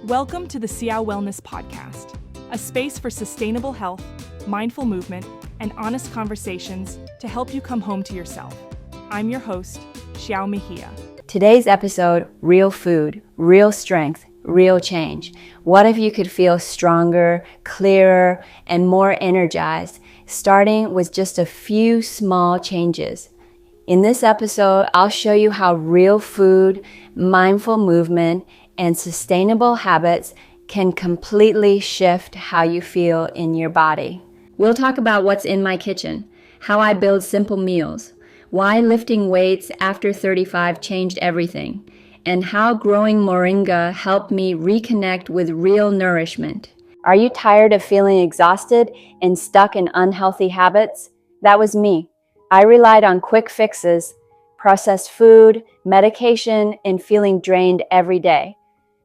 Welcome to the XiaoWellness Podcast, a space for sustainable health, mindful movement, and honest conversations to help you come home to yourself. I'm your host, Xiao Mejia. Today's episode, real food, real strength, real change. What if you could feel stronger, clearer, and more energized, starting with just a few small changes? In this episode, I'll show you how real food, mindful movement, and sustainable habits can completely shift how you feel in your body. We'll talk about what's in my kitchen, how I build simple meals, why lifting weights after 35 changed everything, and how growing Moringa helped me reconnect with real nourishment. Are you tired of feeling exhausted and stuck in unhealthy habits? That was me. I relied on quick fixes, processed food, medication, and feeling drained every day.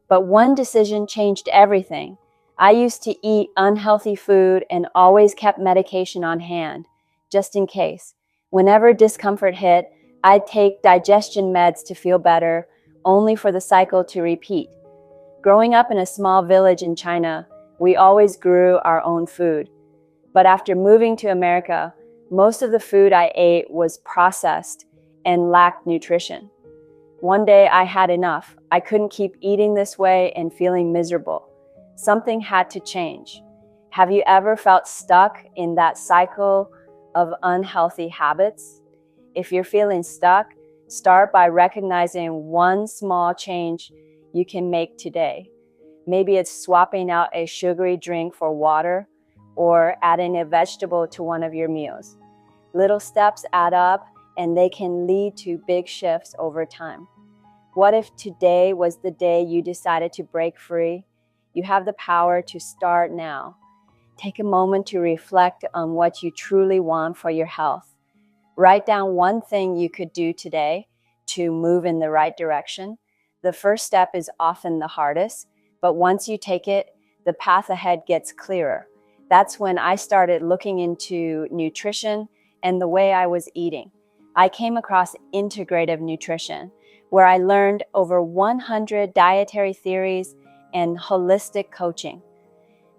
But one decision changed everything. I used to eat unhealthy food and always kept medication on hand, just in case. Whenever discomfort hit, I'd take digestion meds to feel better, only for the cycle to repeat. Growing up in a small village in China, we always grew our own food. But after moving to America, most of the food I ate was processed and lacked nutrition. One day I had enough. I couldn't keep eating this way and feeling miserable. Something had to change. Have you ever felt stuck in that cycle of unhealthy habits? If you're feeling stuck, start by recognizing one small change you can make today. Maybe it's swapping out a sugary drink for water or adding a vegetable to one of your meals. Little steps add up and they can lead to big shifts over time. What if today was the day you decided to break free? You have the power to start now. Take a moment to reflect on what you truly want for your health. Write down one thing you could do today to move in the right direction. The first step is often the hardest, but once you take it, the path ahead gets clearer. That's when I started looking into nutrition and the way I was eating. I came across integrative nutrition, where I learned over 100 dietary theories and holistic coaching.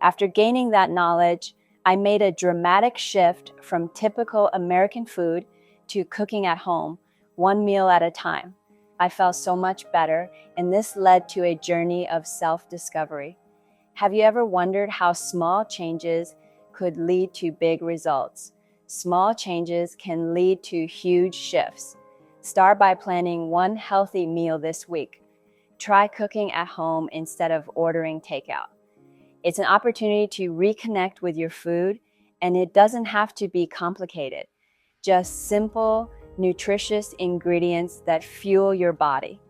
After gaining that knowledge, I made a dramatic shift from typical American food to cooking at home, one meal at a time. I felt so much better, and this led to a journey of self-discovery. Have you ever wondered how small changes could lead to big results? Small changes can lead to huge shifts. Start by planning one healthy meal this week. Try cooking at home instead of ordering takeout. It's an opportunity to reconnect with your food, and it doesn't have to be complicated. Just simple, nutritious ingredients that fuel your body.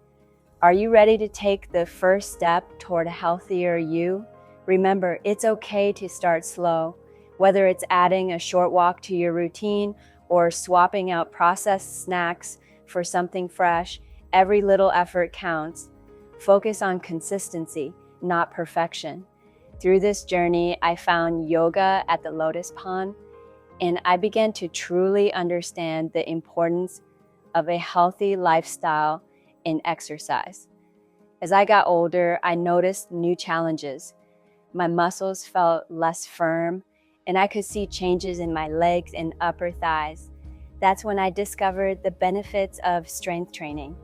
Are you ready to take the first step toward a healthier you? Remember, it's okay to start slow. Whether it's adding a short walk to your routine or swapping out processed snacks for something fresh, every little effort counts. Focus on consistency, not perfection. Through this journey, I found yoga at the Lotus Pond, and I began to truly understand the importance of a healthy lifestyle and exercise. As I got older, I noticed new challenges. My muscles felt less firm, and I could see changes in my legs and upper thighs. That's when I discovered the benefits of strength training.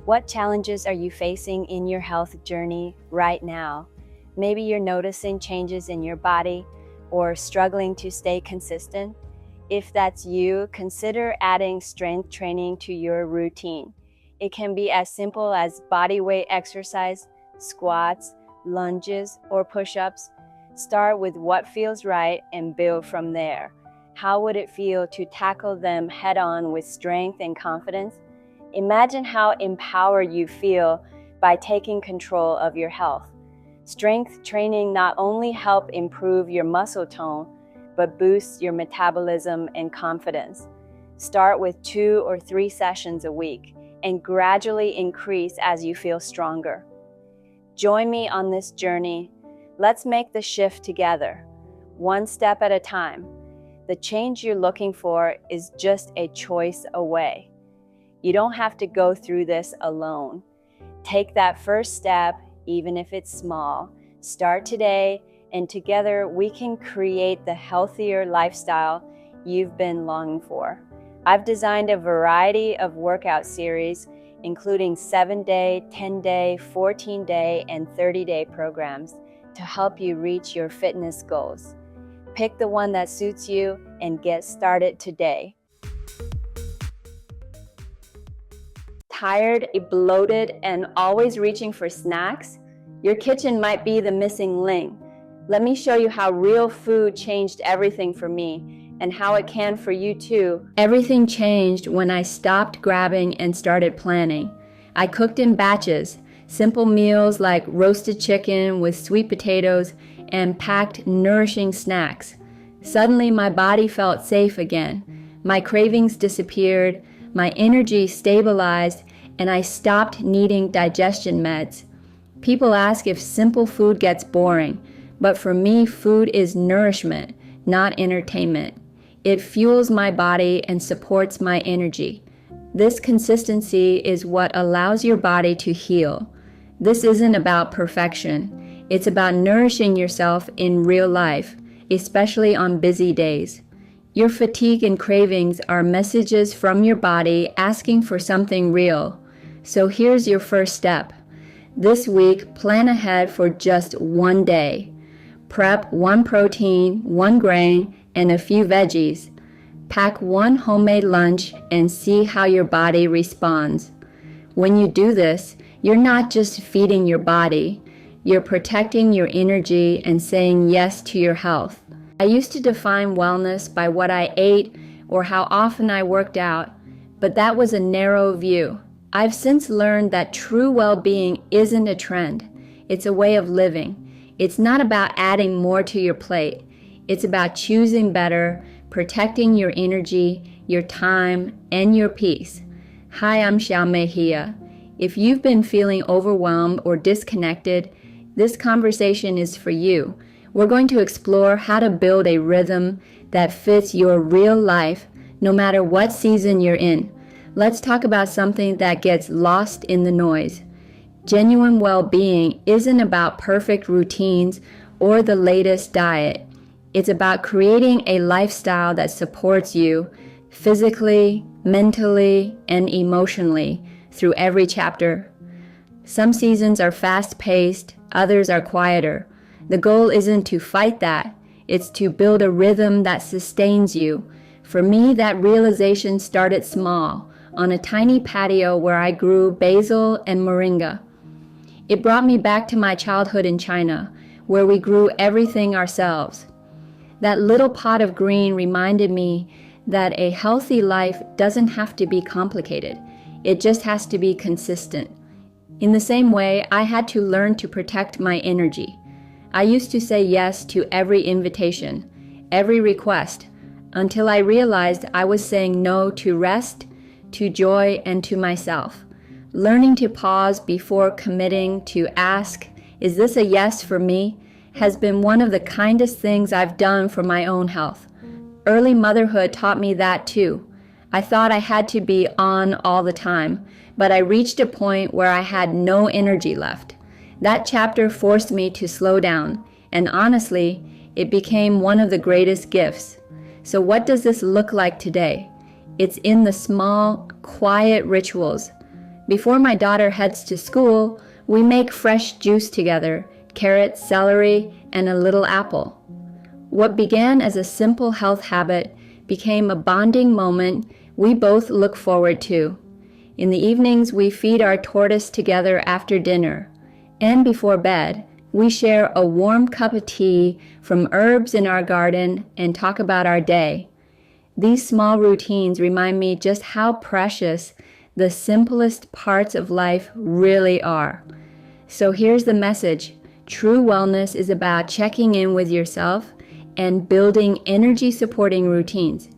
What challenges are you facing in your health journey right now? Maybe you're noticing changes in your body or struggling to stay consistent. If that's you, consider adding strength training to your routine. It can be as simple as body weight exercise, squats, lunges, or push-ups. Start with what feels right and build from there. How would it feel to tackle them head-on with strength and confidence? Imagine how empowered you feel by taking control of your health. Strength training not only helps improve your muscle tone, but boosts your metabolism and confidence. Start with 2 or 3 sessions a week and gradually increase as you feel stronger. Join me on this journey. Let's make the shift together, one step at a time. The change you're looking for is just a choice away. You don't have to go through this alone. Take that first step even if it's small. Start today, and together we can create the healthier lifestyle you've been longing for. I've designed a variety of workout series, including 7-day, 10-day, 14-day, and 30-day programs to help you reach your fitness goals. Pick the one that suits you and get started today. Tired, bloated, and always reaching for snacks? Your kitchen might be the missing link. Let me show you how real food changed everything for me and how it can for you too. Everything changed when I stopped grabbing and started planning. I cooked in batches, simple meals like roasted chicken with sweet potatoes and packed nourishing snacks. Suddenly my body felt safe again. My cravings disappeared, my energy stabilized, and I stopped needing digestion meds. People ask if simple food gets boring, but for me, food is nourishment, not entertainment. It fuels my body and supports my energy. This consistency is what allows your body to heal. This isn't about perfection. It's about nourishing yourself in real life, especially on busy days. Your fatigue and cravings are messages from your body asking for something real. So here's your first step. This week, plan ahead for just one day. Prep 1 protein, 1 grain, and a few veggies. Pack 1 homemade lunch and see how your body responds. When you do this, you're not just feeding your body, you're protecting your energy and saying yes to your health. I used to define wellness by what I ate or how often I worked out, but that was a narrow view. I've since learned that true well-being isn't a trend. It's a way of living. It's not about adding more to your plate. It's about choosing better, protecting your energy, your time, and your peace. Hi, I'm Xiao Mejia. If you've been feeling overwhelmed or disconnected, this conversation is for you. We're going to explore how to build a rhythm that fits your real life, no matter what season you're in. Let's talk about something that gets lost in the noise. Genuine well-being isn't about perfect routines or the latest diet. It's about creating a lifestyle that supports you physically, mentally, and emotionally through every chapter. Some seasons are fast-paced, others are quieter. The goal isn't to fight that. It's to build a rhythm that sustains you. For me, that realization started small, on a tiny patio where I grew basil and moringa. It brought me back to my childhood in China, where we grew everything ourselves. That little pot of green reminded me that a healthy life doesn't have to be complicated. It just has to be consistent. In the same way, I had to learn to protect my energy. I used to say yes to every invitation, every request, until I realized I was saying no to rest, to joy, and to myself. Learning to pause before committing to ask, is this a yes for me, has been one of the kindest things I've done for my own health. Early motherhood taught me that too. I thought I had to be on all the time, but I reached a point where I had no energy left. That chapter forced me to slow down, and honestly, it became one of the greatest gifts. So what does this look like today? It's in the small, quiet rituals. Before my daughter heads to school, we make fresh juice together, carrot, celery, and a little apple. What began as a simple health habit became a bonding moment we both look forward to. In the evenings, we feed our tortoise together after dinner. And before bed, we share a warm cup of tea from herbs in our garden and talk about our day. These small routines remind me just how precious the simplest parts of life really are. So here's the message. True wellness is about checking in with yourself and building energy-supporting routines.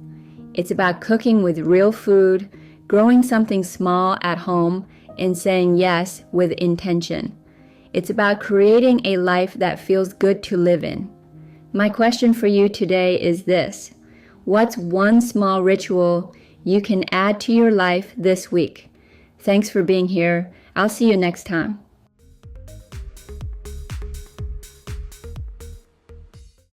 It's about cooking with real food, growing something small at home, and saying yes with intention. It's about creating a life that feels good to live in. My question for you today is this. What's one small ritual you can add to your life this week? Thanks for being here. I'll see you next time.